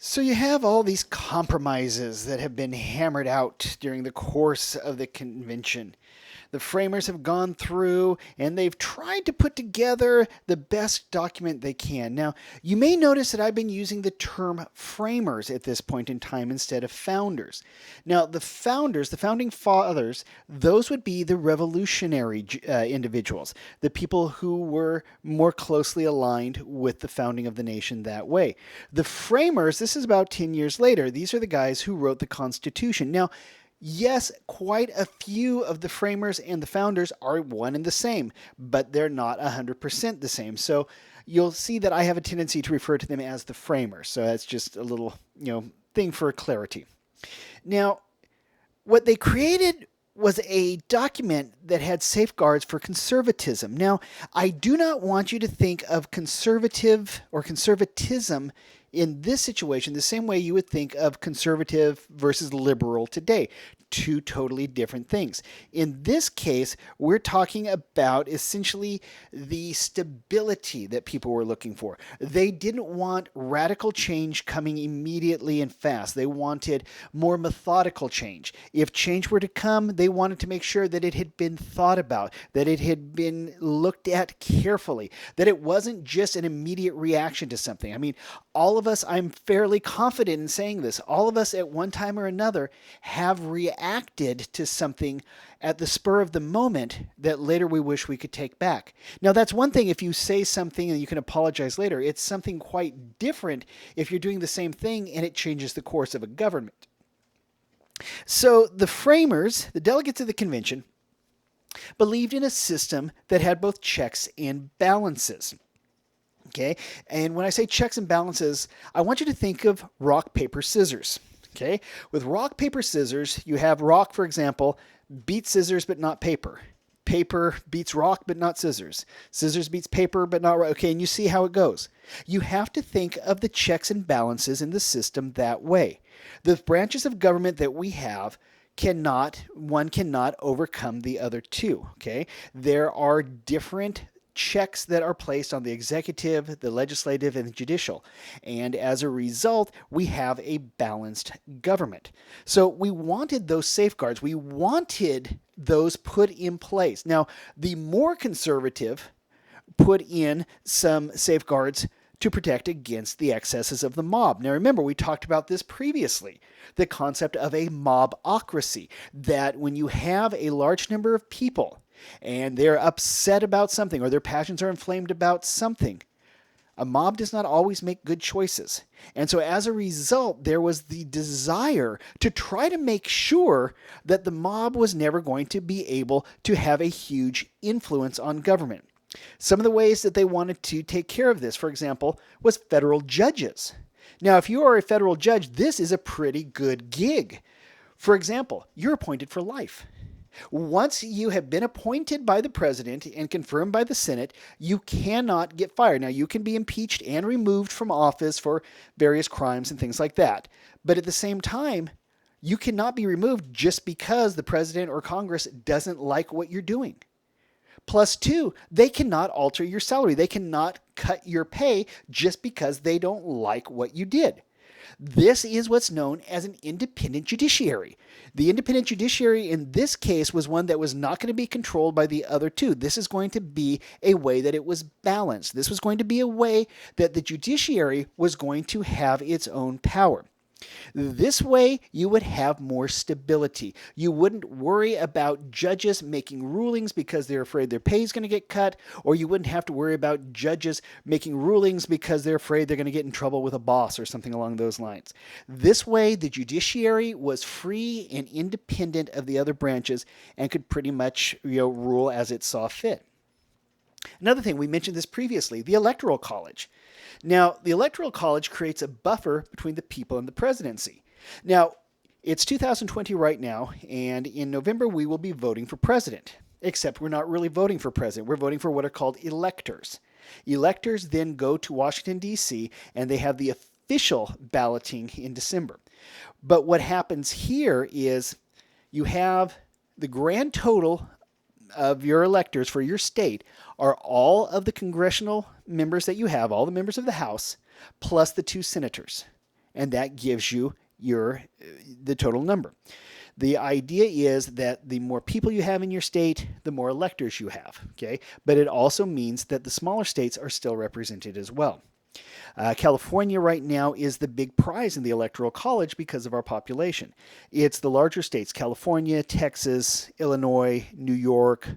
So you have all these compromises that have been hammered out during the course of the convention. The framers have gone through and they've tried to put together the best document they can. Now, you may notice that I've been using the term framers at this point in time instead of founders. Now, the founders, the founding fathers, those would be the revolutionary individuals, the people who were more closely aligned with the founding of the nation that way. The framers, this is about 10 years later, these are the guys who wrote the Constitution. Now, yes, quite a few of the framers and the founders are one and the same, but they're not 100% the same. So you'll see that I have a tendency to refer to them as the framers. So that's just a little, thing for clarity. Now, what they created was a document that had safeguards for conservatism. Now, I do not want you to think of conservative or conservatism in this situation the same way you would think of conservative versus liberal today. Two totally different things. In this case, we're talking about essentially the stability that people were looking for. They didn't want radical change coming immediately and fast. They wanted more methodical change. If change were to come, they wanted to make sure that it had been thought about, that it had been looked at carefully, that it wasn't just an immediate reaction to something. I mean, all of us, I'm fairly confident in saying this, all of us at one time or another have reacted to something at the spur of the moment that later we wish we could take back. Now, that's one thing if you say something and you can apologize later. It's something quite different if you're doing the same thing and it changes the course of a government. So the framers, the delegates of the convention, believed in a system that had both checks and balances. Okay, and when I say checks and balances, I want you to think of rock, paper, scissors. Okay, with rock, paper, scissors, you have rock, for example, beats scissors but not paper. Paper beats rock but not scissors. Scissors beats paper but not rock. Okay, and you see how it goes. You have to think of the checks and balances in the system that way. The branches of government that we have one cannot overcome the other two. Okay, there are different checks that are placed on the executive, the legislative, and the judicial. And as a result, we have a balanced government. So we wanted those safeguards. We wanted those put in place. Now, the more conservative put in some safeguards to protect against the excesses of the mob. Now remember, we talked about this previously, the concept of a mobocracy, that when you have a large number of people and they're upset about something or their passions are inflamed about something, a mob does not always make good choices. And so as a result, there was the desire to try to make sure that the mob was never going to be able to have a huge influence on government. Some of the ways that they wanted to take care of this, for example, was federal judges. Now, if you are a federal judge, this is a pretty good gig. For example, you're appointed for life. Once you have been appointed by the president and confirmed by the Senate, you cannot get fired. Now, you can be impeached and removed from office for various crimes and things like that. But at the same time, you cannot be removed just because the president or Congress doesn't like what you're doing. Plus two, they cannot alter your salary. They cannot cut your pay just because they don't like what you did. This is what's known as an independent judiciary. The independent judiciary in this case was one that was not going to be controlled by the other two. This is going to be a way that it was balanced. This was going to be a way that the judiciary was going to have its own power. This way, you would have more stability. You wouldn't worry about judges making rulings because they're afraid their pay is going to get cut, or you wouldn't have to worry about judges making rulings because they're afraid they're going to get in trouble with a boss or something along those lines. This way, the judiciary was free and independent of the other branches and could pretty much rule as it saw fit. Another thing, we mentioned this previously, the Electoral College. Now, the Electoral College creates a buffer between the people and the presidency. Now, it's 2020 right now, and in November we will be voting for president. Except we're not really voting for president. We're voting for what are called electors. Electors then go to Washington, D.C., and they have the official balloting in December. But what happens here is you have the grand total of your electors for your state are all of the congressional members that you have, all the members of the House, plus the two senators. and that gives you the total number. The idea is that the more people you have in your state, the more electors you have, okay? But it also means that the smaller states are still represented as well. California right now is the big prize in the Electoral College because of our population. It's the larger states, California, Texas, Illinois, New York,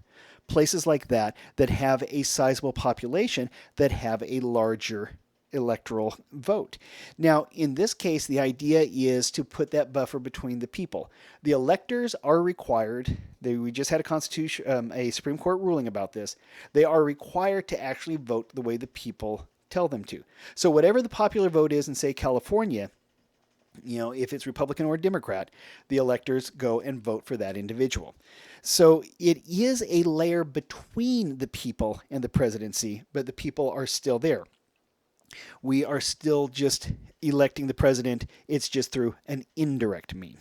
places like that, that have a sizable population that have a larger electoral vote. Now, in this case, the idea is to put that buffer between the people. The electors are required. We just had a Supreme Court ruling about this. They are required to actually vote the way the people tell them to. So whatever the popular vote is in, say, California, if it's Republican or Democrat, the electors go and vote for that individual. So it is a layer between the people and the presidency, but the people are still there. We are still just electing the president. It's just through an indirect means.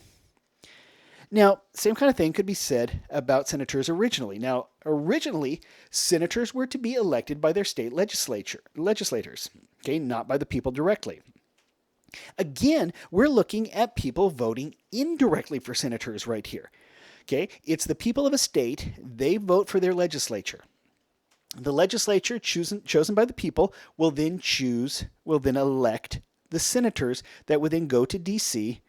Now, same kind of thing could be said about senators originally. Now, originally, senators were to be elected by their state legislators, okay, not by the people directly. Again, we're looking at people voting indirectly for senators right here. Okay, it's the people of a state. They vote for their legislature. The legislature chosen by the people will then elect the senators that would then go to D.C.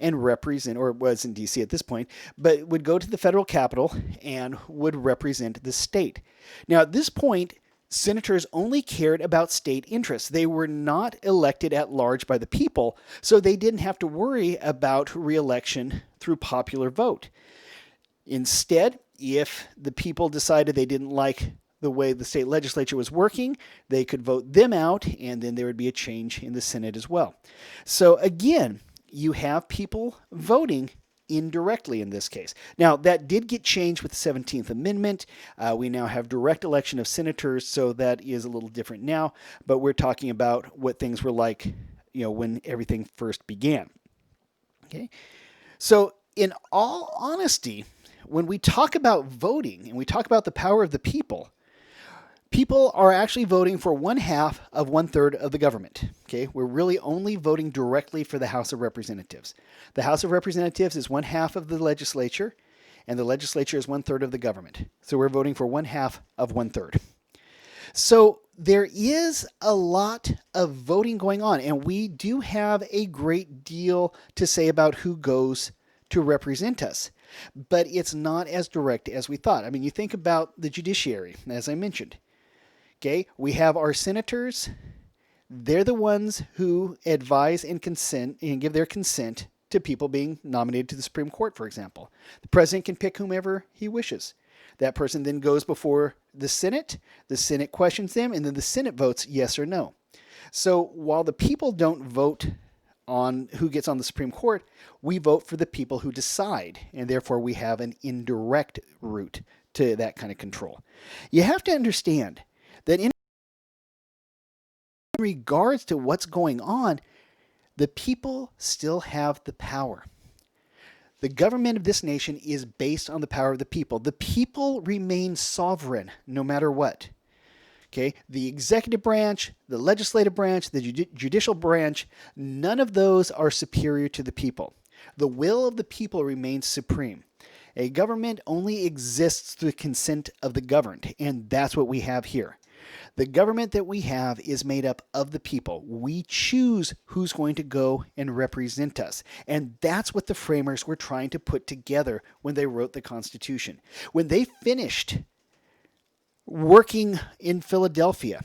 and represent, or it was in D.C. at this point, but would go to the federal capital and would represent the state. Now, at this point, senators only cared about state interests. They were not elected at large by the people, so they didn't have to worry about re-election through popular vote. Instead, if the people decided they didn't like the way the state legislature was working, they could vote them out, and then there would be a change in the Senate as well. So again, you have people voting indirectly in this case. Now, that did get changed with the 17th Amendment. We now have direct election of senators, so that is a little different now, but we're talking about what things were like, when everything first began. Okay? So, in all honesty, when we talk about voting and we talk about the power of the people, people are actually voting for 1/2 of 1/3 of the government. Okay, we're really only voting directly for the House of Representatives. The House of Representatives is 1/2 of the legislature, and the legislature is 1/3 of the government. So we're voting for 1/2 of 1/3. So there is a lot of voting going on, and we do have a great deal to say about who goes to represent us. But it's not as direct as we thought. I mean, you think about the judiciary, as I mentioned. Okay, we have our senators. They're the ones who advise and consent and give their consent to people being nominated to the Supreme Court, for example. The president can pick whomever he wishes. That person then goes before the Senate questions them, and then the Senate votes yes or no. So while the people don't vote on who gets on the Supreme Court, we vote for the people who decide, and therefore we have an indirect route to that kind of control. You have to understand that in regards to what's going on, the people still have the power. The government of this nation is based on the power of the people. The people remain sovereign no matter what. Okay, the executive branch, the legislative branch, the judicial branch, none of those are superior to the people. The will of the people remains supreme. A government only exists through the consent of the governed, and that's what we have here. The government that we have is made up of the people. We choose who's going to go and represent us. And that's what the framers were trying to put together when they wrote the Constitution. When they finished working in Philadelphia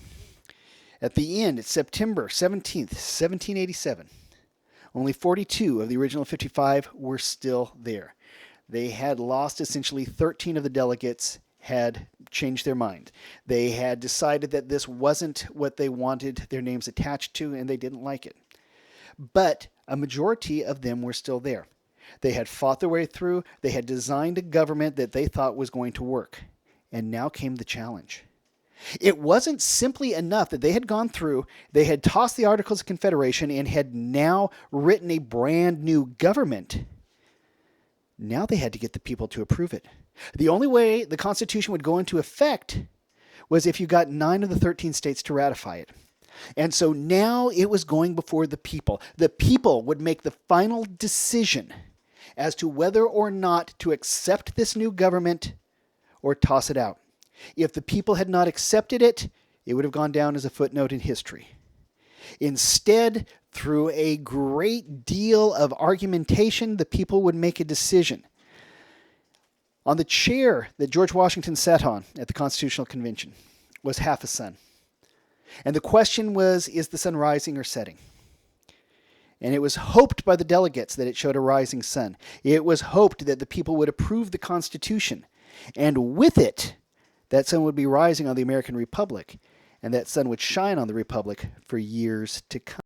at the end, it's September 17th, 1787, only 42 of the original 55 were still there. They had lost essentially 13 of the delegates had changed their mind. They had decided that this wasn't what they wanted their names attached to, and they didn't like it. But a majority of them were still there. They had fought their way through. They had designed a government that they thought was going to work. And now came the challenge. It wasn't simply enough that they had gone through, they had tossed the Articles of Confederation and had now written a brand new government. Now they had to get the people to approve it. The only way the Constitution would go into effect was if you got 9 of the 13 states to ratify it. And so now it was going before the people. The people would make the final decision as to whether or not to accept this new government or toss it out. If the people had not accepted it, it would have gone down as a footnote in history. Instead, through a great deal of argumentation, the people would make a decision. On the chair that George Washington sat on at the Constitutional Convention was half a sun. And the question was, is the sun rising or setting? And it was hoped by the delegates that it showed a rising sun. It was hoped that the people would approve the Constitution. And with it, that sun would be rising on the American Republic. And that sun would shine on the Republic for years to come.